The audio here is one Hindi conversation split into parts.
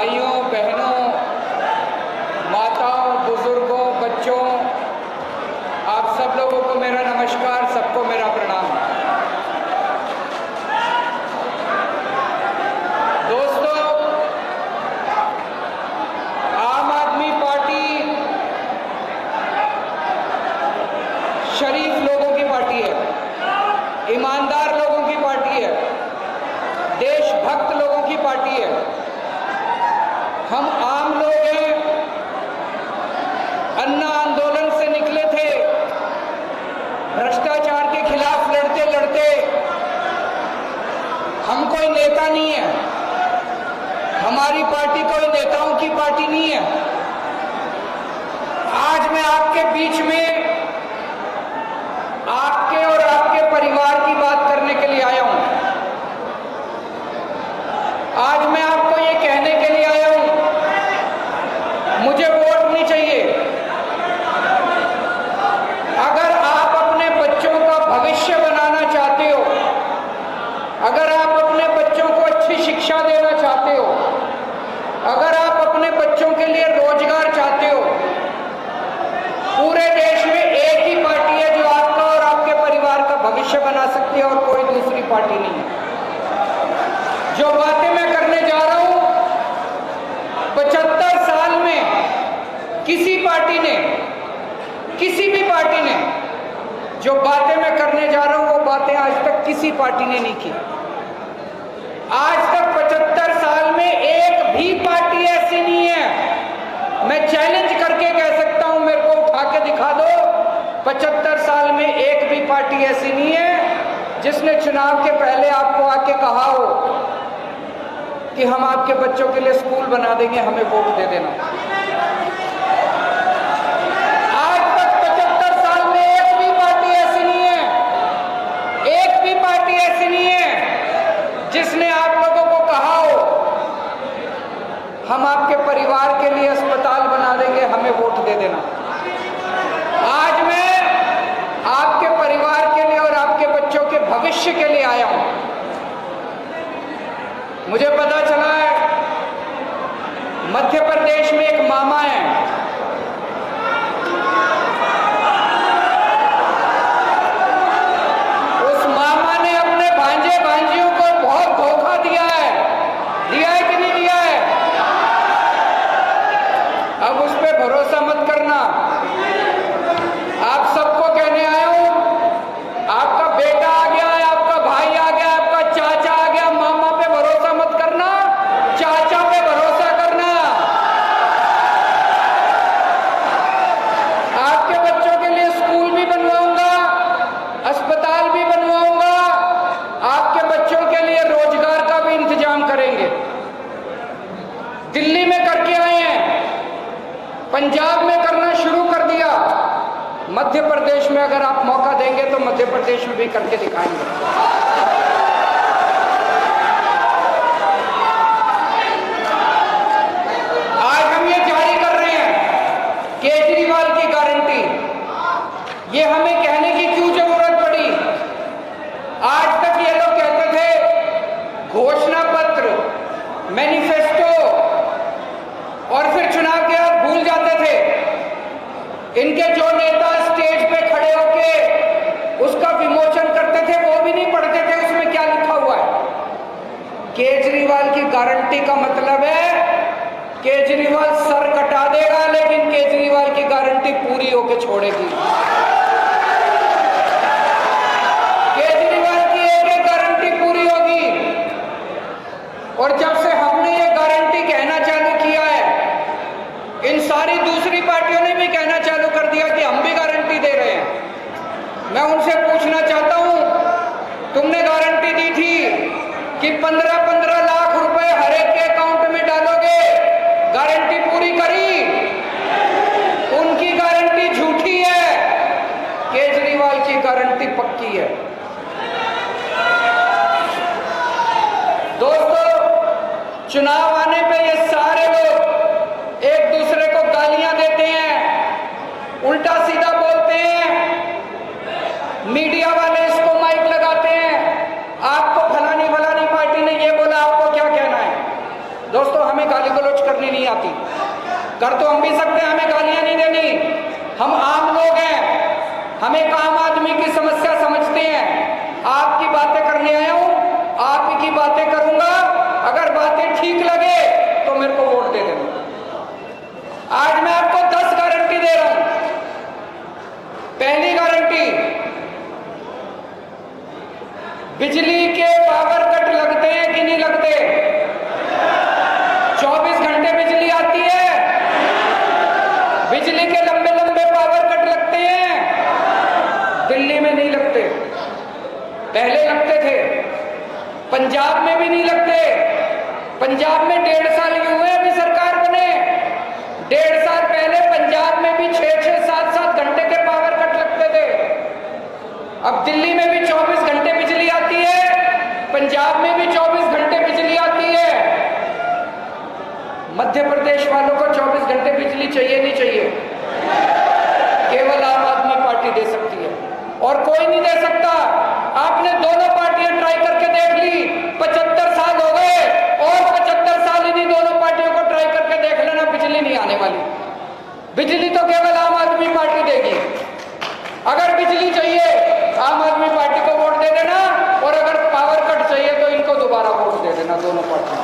भाइयों बहनों, माताओं, बुजुर्गों, बच्चों, आप सब लोगों को मेरा नमस्कार, सबको मेरा प्रणाम। दोस्तों, आम आदमी पार्टी शरीफ लोगों की पार्टी है, ईमानदार लोगों की पार्टी है, देशभक्त लोगों की पार्टी है। हम आम लोग हैं, अन्ना आंदोलन से निकले थे, भ्रष्टाचार के खिलाफ लड़ते लड़ते। हम कोई नेता नहीं है, हमारी पार्टी कोई नेताओं की पार्टी नहीं है। आज मैं आपके बीच में आपके और आपके परिवार की बात करने के लिए आया हूं। आज मैं आपको ये कहने के लिए आया हूं, मुझे वोट नहीं चाहिए। अगर आप अपने बच्चों का भविष्य बनाना चाहते हो, अगर आप अपने बच्चों को अच्छी शिक्षा देना चाहते हो, अगर आप अपने बच्चों के लिए रोजगार चाहते हो, पूरे देश में एक ही पार्टी है जो आपका और आपके परिवार का भविष्य बना सकती है, और कोई दूसरी पार्टी नहीं है। जो बातें मैं करने जा रहा हूं, 75 साल में किसी पार्टी ने, किसी भी पार्टी ने, जो बातें मैं करने जा रहा हूं वो बातें आज तक किसी पार्टी ने नहीं की। आज तक 75 साल में एक भी पार्टी ऐसी नहीं है, मैं चैलेंज करके कह सकता हूं, मेरे को उठा के दिखा दो, 75 साल में एक भी पार्टी ऐसी नहीं है जिसने चुनाव के पहले आपको आके कहा हो कि हम आपके बच्चों के लिए स्कूल बना देंगे, हमें वोट दे देना। आज तक 75 साल में एक भी पार्टी ऐसी नहीं है, एक भी पार्टी ऐसी नहीं है जिसने आप लोगों को कहा हो हम आपके परिवार के लिए अस्पताल बना देंगे, हमें वोट दे देना। आज मैं आपके परिवार के लिए और आपके बच्चों के भविष्य के लिए आया हूं। मुझे पता चला है मध्य प्रदेश में एक मामा है, उस मामा ने अपने भांजे भांजियों को बहुत धोखा दिया है कि नहीं दिया है? अब उस पर भरोसा मत करना। आप सबको कहने आया हूं, आपका बेटा आ गया है, आपका भाई आ गया, आपका चाचा आ गया, मामा पे भरोसा मत करना, चाचा पे भरोसा करना। आपके बच्चों के लिए स्कूल भी बनवाऊंगा, अस्पताल भी बनवाऊंगा, आपके बच्चों के लिए रोजगार का भी इंतजाम करेंगे। दिल्ली में करके आए हैं, पंजाब में करना शुरू कर दिया, मध्य प्रदेश में अगर आप मौका देंगे तो मध्य प्रदेश में भी करके दिखाएंगे। आज हम ये जारी कर रहे हैं केजरीवाल की गारंटी। ये हमें कहने की क्यों जरूरत पड़ी? आज तक ये लोग कहते थे घोषणा पत्र, मैनिफेस्टो, और फिर चुनाव के बाद भूल जाते थे। इनके जो नेता स्टेज पे खड़े होके उसका विमोचन करते थे, वो भी नहीं पढ़ते थे उसमें क्या लिखा हुआ है। केजरीवाल की गारंटी का मतलब है केजरीवाल सर कटा देगा, लेकिन केजरीवाल की गारंटी पूरी होके छोड़ेगी। केजरीवाल की एक एक गारंटी पूरी होगी। और जब से हमने ये गारंटी कहना चालू किया है, इन सारी दूसरी पार्टियों ने भी कहना चालू कर दिया कि हम भी गारंटी दे रहे हैं। मैं उनसे पूछना चाहता हूं, तुमने गारंटी दी थी कि 15-15 लाख रुपए हर एक के अकाउंट में डालोगे, गारंटी पूरी करी? उनकी गारंटी झूठी है, केजरीवाल की गारंटी पक्की है। दोस्तों, चुनाव आने पे ये सारे लोग एक दूसरे को गालियां देते हैं, उल्टा सीधा बोलते हैं, मीडिया वाले इसको माइक लगाते हैं, आपको फलानी फलानी पार्टी ने ये बोला, आपको क्या कहना है? दोस्तों, हमें गाली गलौज कर तो हम भी सकते हैं, हमें गालियां नहीं देनी। हम आम लोग हैं, हम एक आम आदमी की समस्या समझते हैं। आपकी बातें करने आया हूं, आप ही की बातें करूंगा। अगर बातें ठीक लगे तो मेरे को वोट दे देना। आज मैं आपको 10 गारंटी दे रहा हूं। पहली गारंटी, बिजली के पावर कट लगते हैं कि नहीं लगते? 24 घंटे बिजली आती है। बिजली के लंबे लंबे पावर कट लगते हैं, दिल्ली में नहीं लगते। पहले लगते थे, पंजाब में भी नहीं लगते। पंजाब में 1.5 साल ही हुए अभी सरकार बने। 1.5 साल पहले पंजाब में भी 6-6, 7-7 घंटे के पावर कट लगते थे। अब दिल्ली में भी 24 घंटे बिजली आती है, पंजाब में भी 24 घंटे बिजली आती है। मध्य प्रदेश वालों को 24 घंटे बिजली चाहिए नहीं चाहिए? केवल आम आदमी पार्टी दे सकती है और कोई नहीं दे सकता। आपने दोनों पार्टियां ट्राई करके देख ली, 75 साल हो गए और 75 साल इन्हीं दोनों पार्टियों को ट्राई करके देख लेना, बिजली नहीं आने वाली। बिजली तो केवल आम आदमी पार्टी देगी। अगर बिजली चाहिए आम आदमी पार्टी को वोट दे देना, और अगर पावर कट चाहिए तो इनको दोबारा वोट दे देना, दोनों पार्टियों।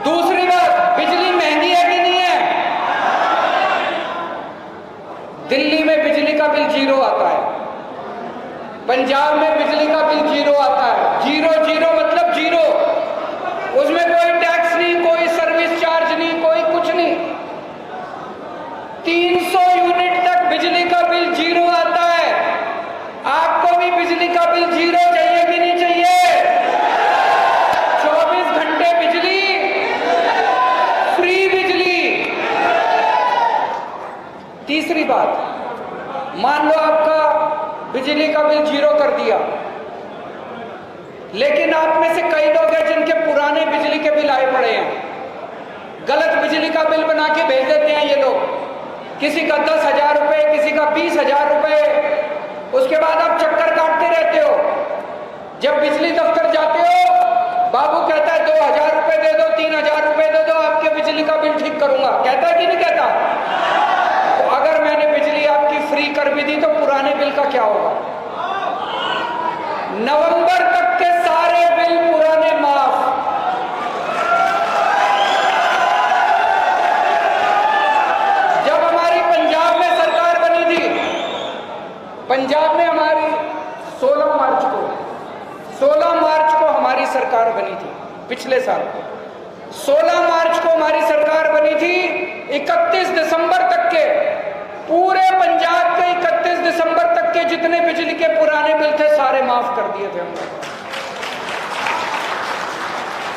दूसरी बात, बिजली महंगी है कि नहीं है? दिल्ली में बिजली का बिल 0 आता है, पंजाब में बिजली का बिल 0 आता है। 0 मतलब 0, उसमें कोई टैक्स नहीं, कोई सर्विस चार्ज नहीं, कोई कुछ नहीं। 300 यूनिट तक बिजली का बिल 0 आता है। आपको भी बिजली का बिल 0 चाहिए कि नहीं चाहिए? 24 घंटे बिजली, फ्री बिजली। तीसरी बात, मान लो आपका बिजली का बिल 0 कर दिया, लेकिन आप में से कई लोग हैं जिनके पुराने बिजली के बिल आए पड़े हैं। गलत बिजली का बिल बना के भेज देते हैं ये लोग, किसी का 10,000 रुपए, किसी का 20,000 रुपए। उसके बाद आप चक्कर काटते रहते हो। जब बिजली दफ्तर जाते हो, बाबू कहता है 2,000 रुपए दे दो, 3,000 रुपए दे दो, आपके बिजली का बिल ठीक करूंगा। कहता है कि नहीं कहता? तो अगर मैंने बिजली आपकी फ्री कर भी दी तो पुराने बिल का क्या होगा? नवंबर तक के सारे बिल पुराने माफ। जब हमारी पंजाब में सरकार बनी थी, पंजाब में हमारी 16 मार्च को हमारी सरकार बनी थी। पिछले साल 16 मार्च को हमारी सरकार बनी थी। 31 दिसंबर तक के, पूरे पंजाब के 31 दिसंबर तक के जितने बिजली के पुराने बिल थे सारे माफ कर दिए थे हमने।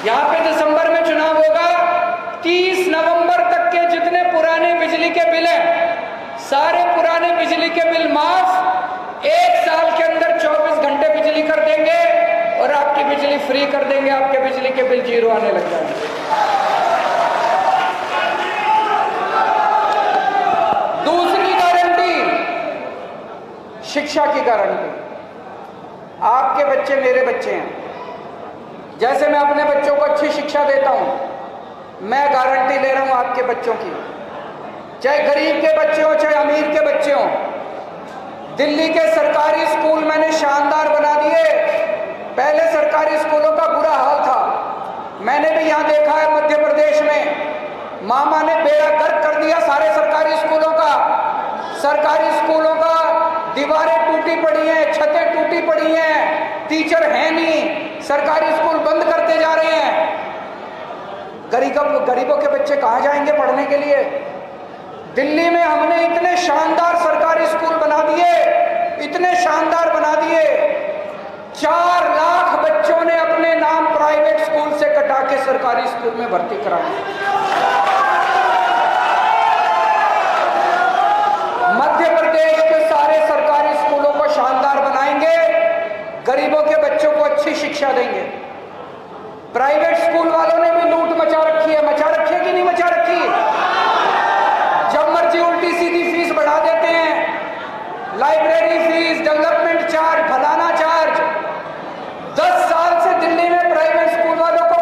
यहां पे दिसंबर में चुनाव होगा, 30 नवंबर तक के जितने पुराने बिजली के बिल हैं सारे पुराने बिजली के बिल माफ। 1 साल के अंदर 24 घंटे बिजली कर देंगे और आपकी बिजली फ्री कर देंगे। आपके बिजली के बिल 0 आने लग जाएंगे। दूसरी गारंटी, शिक्षा की गारंटी। आपके बच्चे मेरे बच्चे हैं, जैसे मैं अपने बच्चों को अच्छी शिक्षा देता हूं, मैं गारंटी ले रहा हूं आपके बच्चों की। चाहे गरीब के बच्चे हो, चाहे अमीर के बच्चे हो। दिल्ली के सरकारी स्कूल मैंने शानदार बना दिए। पहले सरकारी स्कूलों का बुरा हाल था, मैंने भी यहां देखा है मध्य प्रदेश में। मामा ने बेड़ा गर्क कर दिया सारे सरकारी स्कूलों का। सरकारी स्कूलों का दीवारें टूटी पड़ी हैं, छतें टूटी पड़ी हैं, टीचर हैं नहीं, सरकारी स्कूल बंद करते जा रहे हैं। गरीबों के बच्चे कहां जाएंगे पढ़ने के लिए? दिल्ली में हमने इतने शानदार सरकारी स्कूल बना दिए, इतने शानदार बना दिए। 4 लाख बच्चों ने अपने नाम प्राइवेट स्कूल से कटा के सरकारी स्कूल में भर्ती कराए। मध्य प्रदेश के सारे सरकारी स्कूलों को शानदार बनाएंगे, गरीबों के बच्चों को अच्छी शिक्षा देंगे। प्राइवेट स्कूल वालों ने भी लूट मचा रखी है कि नहीं मचा रखी? जब मर्जी उल्टी सीधी फीस बढ़ा देते हैं, लाइब्रेरी फीस, डेवलपमेंट चार्ज, फलाना चार्ज। 10 साल से दिल्ली में प्राइवेट स्कूल वालों को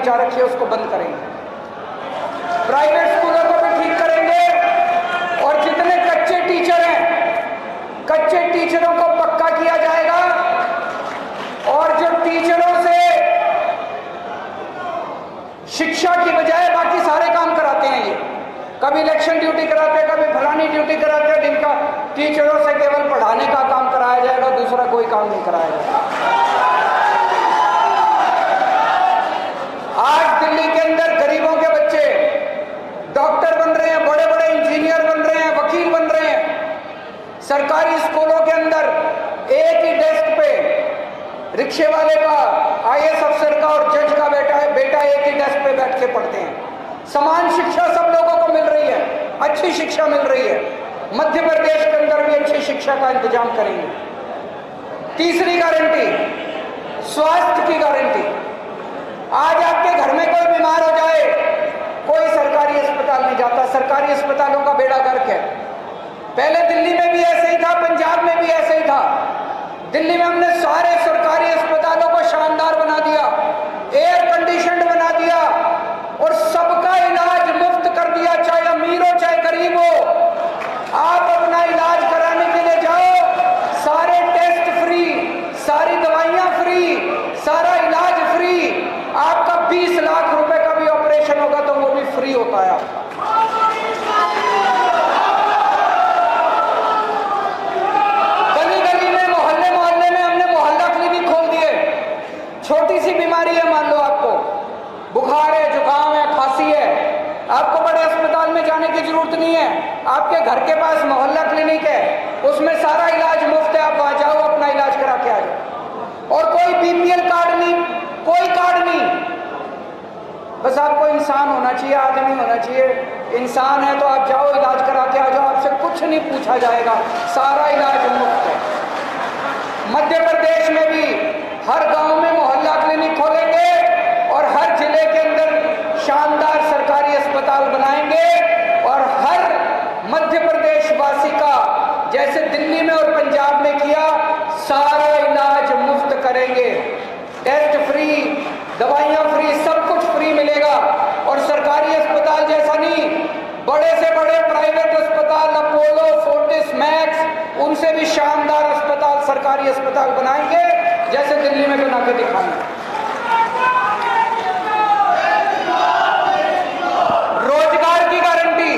मचा रखी है उसको बंद करेंगे, प्राइवेट स्कूलों को भी ठीक करेंगे, और जितने कच्चे टीचर हैं, कच्चे टीचरों को पक्का किया जाएगा, और जो टीचरों से शिक्षा की बजाय बाकी सारे काम कराते हैं, ये कभी इलेक्शन ड्यूटी कराते हैं, कभी फलानी ड्यूटी कराते हैं, जिनका टीचरों से केवल पढ़ाने का काम कराया जाएगा, दूसरा कोई काम नहीं कराया जाएगा। आज दिल्ली के अंदर गरीबों के बच्चे डॉक्टर बन रहे हैं, बड़े बड़े इंजीनियर बन रहे हैं, वकील बन रहे हैं। सरकारी स्कूलों के अंदर एक ही डेस्क पे रिक्शे वाले का, आईएएस अफसर का और जज का बेटा एक ही डेस्क पे बैठ के पढ़ते हैं। समान शिक्षा सब लोगों को मिल रही है, अच्छी शिक्षा मिल रही है। मध्य प्रदेश के अंदर भी अच्छी शिक्षा का इंतजाम करेंगे। तीसरी गारंटी, स्वास्थ्य की गारंटी। आज आपके घर में कोई बीमार हो जाए, कोई सरकारी अस्पताल नहीं जाता, सरकारी अस्पतालों का बेड़ा गर्क है। पहले दिल्ली में भी ऐसे ही था, पंजाब में भी ऐसे ही था। दिल्ली में हमने सारे सरकारी अस्पतालों को शानदार बना दिया, एयर कंडीशनड बना दिया, और सबका इलाज मुफ्त कर दिया, चाहे अमीर हो चाहे गरीब हो। आप अपना इलाज कराने के लिए जाओ, सारे टेस्ट फ्री, सारी दवाइयां फ्री, सारा इलाज फ्री। आपका 20 लाख रुपए का भी ऑपरेशन होगा तो वो भी फ्री होता है आपका। गली गली में, मोहल्ले मोहल्ले में हमने मोहल्ला क्लिनिक खोल दिए। छोटी सी बीमारी है, मान लो आपको बुखार है, जुकाम है, खांसी है, आपको बड़े अस्पताल में जाने की जरूरत नहीं है। आपके घर के पास मोहल्ला क्लिनिक है, उसमें सारा इलाज मुफ्त है। आप वहां जाओ, अपना इलाज करा के आ जाओ। और कोई बीपीएल कार्ड नहीं, कोई कार्ड नहीं, बस आपको इंसान होना चाहिए, आदमी होना चाहिए। इंसान है तो आप जाओ, इलाज करा के आ जाओ, आपसे कुछ नहीं पूछा जाएगा, सारा इलाज मुफ्त है। मध्य प्रदेश में भी हर गांव में मोहल्ला क्लिनिक खोलेंगे और हर जिले के अंदर शानदार सरकारी अस्पताल बनाएंगे, और हर मध्य प्रदेश वासी का जैसे दिल्ली में और पंजाब में किया, सारा इलाज मुफ्त करेंगे। टेस्ट फ्री, दवाइयां फ्री, सब कुछ फ्री मिलेगा। और सरकारी अस्पताल जैसा नहीं, बड़े से बड़े प्राइवेट अस्पताल, अपोलो, फोर्टिस, मैक्स, उनसे भी शानदार अस्पताल, सरकारी अस्पताल बनाएंगे, जैसे दिल्ली में बना के दिखाएंगे। रोजगार की गारंटी,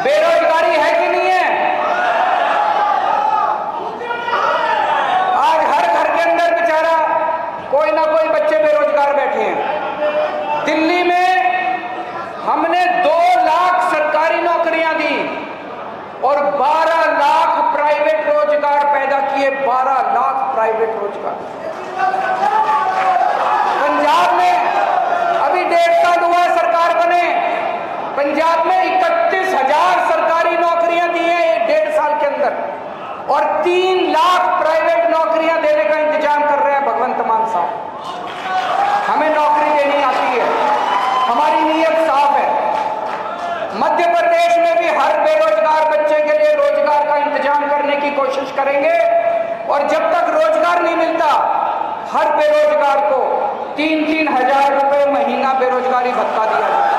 बेरोजगारी है कि नहीं है? आज हर घर के अंदर बेचारा कोई ना कोई बच्चे बेरोजगार बैठे हैं। दिल्ली में हमने 2 लाख सरकारी नौकरियां दी और 12 लाख प्राइवेट रोजगार पैदा किए, 12 लाख प्राइवेट रोजगार। पंजाब में अभी 1.5 साल हुआ सरकार बने, पंजाब में 31,000 सरकारी नौकरियां दी हैं 1.5 साल के अंदर, और 3 लाख प्राइवेट नौकरियां देने का इंतजाम कर रहे हैं भगवंत मान साहब। हमें नौकरी देनी आती है, हमारी नीयत साफ है। मध्य प्रदेश में भी हर बेरोजगार बच्चे के लिए रोजगार का इंतजाम करने की कोशिश करेंगे, और जब तक रोजगार नहीं मिलता हर बेरोजगार को 3-3 हजार रुपए महीना बेरोजगारी भत्ता दिया जाए।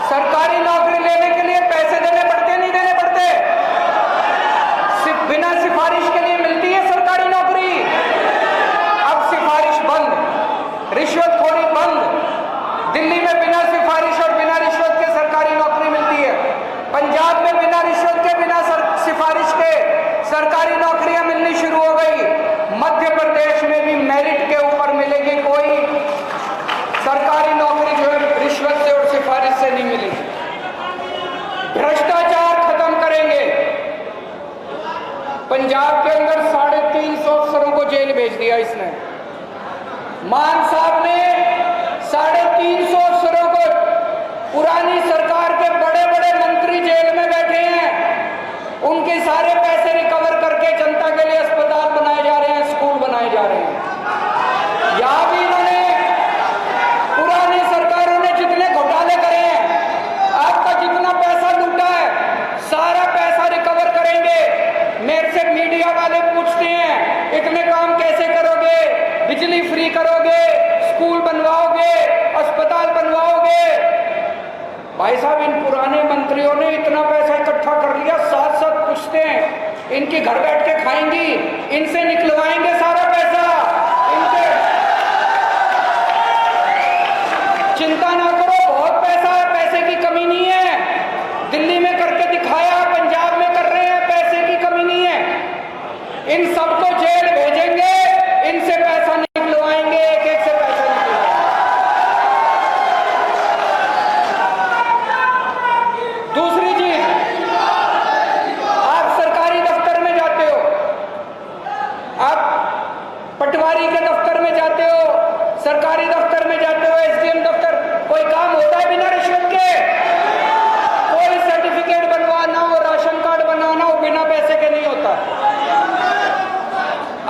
सरकारी नौकरी लेने के लिए पैसे देने पड़ते, नहीं देने पड़ते? बिना सिफारिश के लिए मिलती है सरकारी नौकरी। अब सिफारिश बंद, रिश्वतखोरी बंद। दिल्ली में बिना सिफारिश और बिना रिश्वत के सरकारी नौकरी मिलती है। पंजाब में बिना रिश्वत के, बिना सिफारिश के सरकारी नौकरियां मिलनी शुरू हो गई। मध्य प्रदेश में भी मेरिट के ऊपर मिलेगी, कोई सरकारी नौकरी जो है रिश्वत से और सिफारिश से नहीं मिलेगी। भ्रष्टाचार खत्म करेंगे। पंजाब के अंदर 350 अफसरों को जेल भेज दिया इसने। मान साहब ने 350 अफसरों को, पुरानी सरकार के बड़े बड़े मंत्री जेल में बैठे हैं, उनके सारे पैसे रिकवर करके जनता के लिए अस्पताल बनाए जा रहे हैं, स्कूल बनाए जा रहे हैं। मीडिया वाले पूछते हैं इतने काम कैसे करोगे, बिजली फ्री करोगे, स्कूल बनवाओगे, अस्पताल बनवाओगे। भाई साहब, इन पुराने मंत्रियों ने इतना पैसा इकट्ठा कर लिया, साथ साथ पूछते हैं इनके घर बैठ के खाएंगी, इनसे निकलवाएंगे सारा पैसा। इनके चिंता ना करो, बहुत पैसा है, पैसे की कमी नहीं है। दिल्ली में करके दिखाया, पंजाब में कर रहे हैं, पैसे की कमी नहीं है। इन सबको जेल भेजेंगे, इनसे पैसा निकलवाएंगे, एक एक से पैसा निकलवाएंगे। दूसरी चीज, आप सरकारी दफ्तर में जाते हो, आप पटवारी के दफ्तर में जाते हो, सरकारी दफ्तर में जाते हो, एसडीएम दफ्तर, कोई काम होता है बिना रिश्वत के? कोई सर्टिफिकेट बनवाना हो, राशन कार्ड बनवाना हो, बिना पैसे के नहीं होता।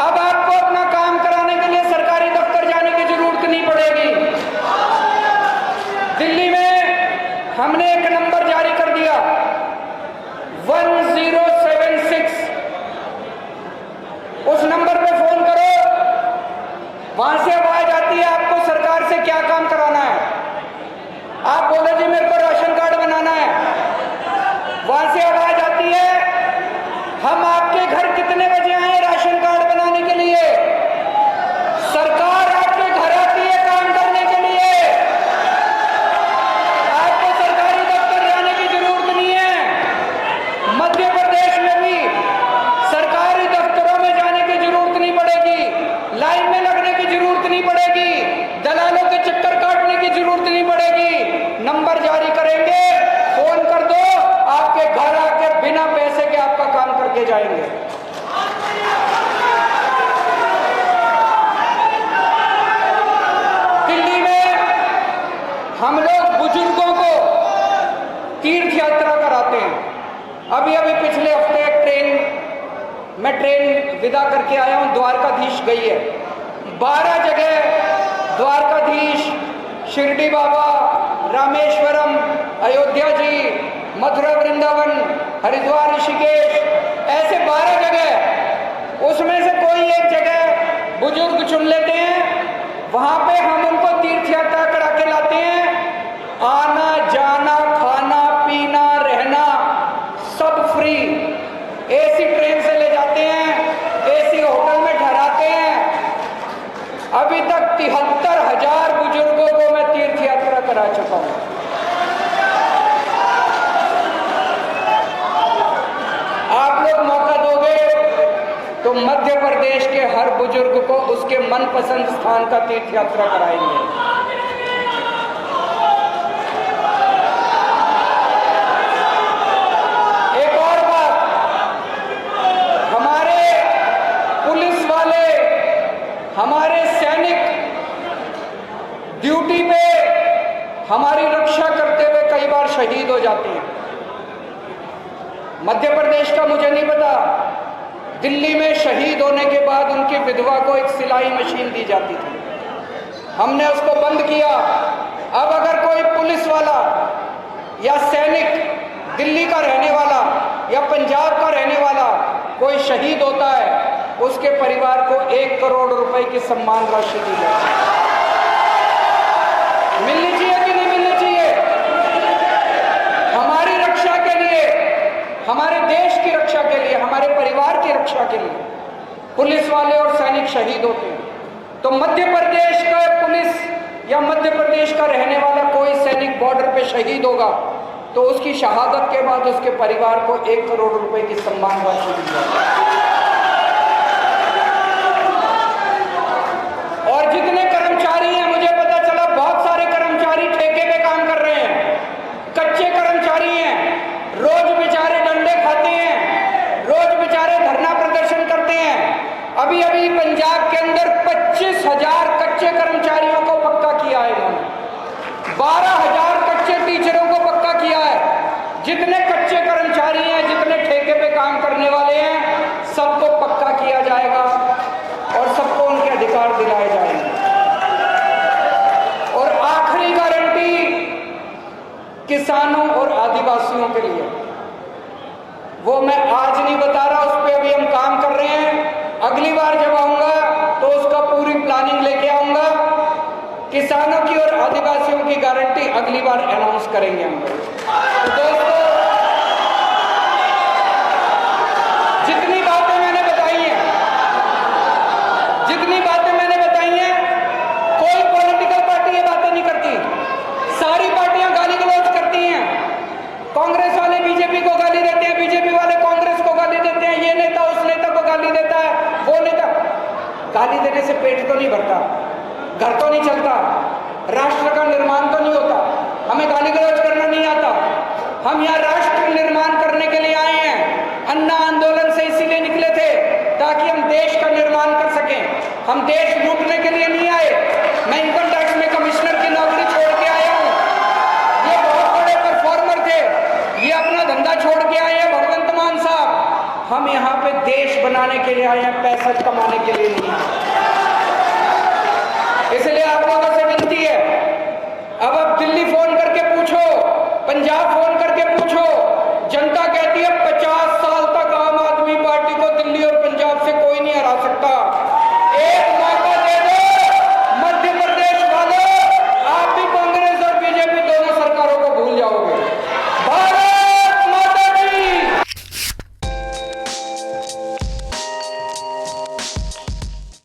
अब आपको अपना काम कराने के लिए सरकारी दफ्तर जाने की जरूरत नहीं पड़ेगी। दिल्ली में हमने एक नंबर जारी कर दिया, 1076। उस नंबर पे फोन करो, वहां से आवाज आती है आपको सरकार से क्या काम कराना है। आप बोले जी मेरे को राशन कार्ड बनाना है, वहां से आवाज आती है हम आपके घर कितने बजे आए राशन कार्ड बनाने के लिए। सरकार आपके घर आती है काम करने के लिए, आपको सरकारी दफ्तर जाने की जरूरत नहीं है। मध्य प्रदेश में भी सरकारी दफ्तरों में जाने की जरूरत नहीं पड़ेगी, लाइन में लगने की जरूरत नहीं पड़ेगी, दलालों के चक्कर काटने की जरूरत नहीं पड़ेगी। नंबर जारी करेंगे, फोन कर दो, आपके घर आके बिना पैसे के आपका काम करके जाएंगे। दिल्ली में हम लोग बुजुर्गों को तीर्थ यात्रा कराते हैं। अभी अभी पिछले हफ्ते मैं ट्रेन विदा करके आया हूं, द्वारकाधीश गई है। 12 जगह द्वारकाधीश, शिरडी बाबा, रामेश्वरम, अयोध्या जी, मथुरा वृंदावन, हरिद्वार ऋषिकेश, ऐसे 12 जगह, उसमें से कोई एक जगह बुजुर्ग चुन लेते हैं, वहां पे हम उनको तीर्थ यात्रा करा के लाते हैं। आना जाना, खाना पीना, रहना सब फ्री। एसी ट्रेन से ले जाते हैं, एसी होटल में ठहराते हैं। अभी तक 73,000 बुजुर्गों को मैं तीर्थ यात्रा करा चुका हूं। आप लोग मौका दोगे तो मध्य प्रदेश के हर बुजुर्ग को उसके मनपसंद स्थान का तीर्थ यात्रा कराएंगे। हमारे सैनिक ड्यूटी पे हमारी रक्षा करते हुए कई बार शहीद हो जाते हैं। मध्य प्रदेश का मुझे नहीं पता, दिल्ली में शहीद होने के बाद उनकी विधवा को एक सिलाई मशीन दी जाती थी, हमने उसको बंद किया। अब अगर कोई पुलिस वाला या सैनिक दिल्ली का रहने वाला या पंजाब का रहने वाला कोई शहीद होता है, उसके परिवार को 1 करोड़ रुपए की सम्मान राशि दी जाती है। मिलनी चाहिए कि नहीं मिलनी चाहिए? हमारी रक्षा के लिए, हमारे देश की रक्षा के लिए, हमारे परिवार की रक्षा के लिए पुलिस वाले और सैनिक शहीद होते हैं। तो मध्य प्रदेश का पुलिस या मध्य प्रदेश का रहने वाला कोई सैनिक बॉर्डर पे शहीद होगा तो उसकी शहादत के बाद उसके परिवार को 1 करोड़ रुपए की सम्मान राशि दी जाती है। और जितने कर्मचारी हैं, मुझे पता चला बहुत सारे कर्मचारी ठेके पे काम कर रहे हैं, कच्चे कर्मचारी हैं, रोज बेचारे डंडे खाते हैं, रोज बेचारे धरना प्रदर्शन करते हैं। अभी अभी पंजाब के अंदर 25,000 कच्चे कर्मचारियों को पक्का किया है इन्होंने, 12,000 कच्चे टीचरों को पक्का किया है। जितने कच्चे कर्मचारी हैं, जितने ठेके पे काम करने वाले हैं, सबको पक्का किया जाएगा और सबको उनके अधिकार दिलाए जाएंगे। और आखिरी गारंटी किसानों आदिवासियों के लिए, वो मैं आज नहीं बता रहा, उस पर अभी हम काम कर अगली बार अनाउंस करेंगे हम लोग। तो दोस्तों, जितनी बातें मैंने बताई हैं, कोई पॉलिटिकल पार्टी ये बातें नहीं करती। सारी पार्टियां गाली गलौज करती हैं। कांग्रेस वाले बीजेपी को गाली देते हैं, बीजेपी वाले कांग्रेस को गाली देते हैं, ये नेता उस नेता को गाली देता है, वो नेता। गाली देने से पेट तो नहीं भरता, घर तो नहीं चलता, राष्ट्र का निर्माण तो नहीं होता। हमें गाली गलौज करना नहीं आता। हम यहाँ राष्ट्र निर्माण करने के लिए आए हैं। अन्ना आंदोलन से इसीलिए निकले थे ताकि हम देश का निर्माण कर सकें। हम देश लूटने के लिए नहीं आए। मैं इनकम टैक्स में कमिश्नर की नौकरी छोड़ के आया हूँ। ये बहुत बड़े परफॉर्मर थे, ये अपना धंधा छोड़ के आए हैं भगवंत मान साहब। हम यहाँ पे देश बनाने के लिए आए हैं, पैसा कमाने के लिए नहीं आए। इसलिए आप लोगों से विनती है, अब आप दिल्ली फोन करके पूछो, पंजाब फोन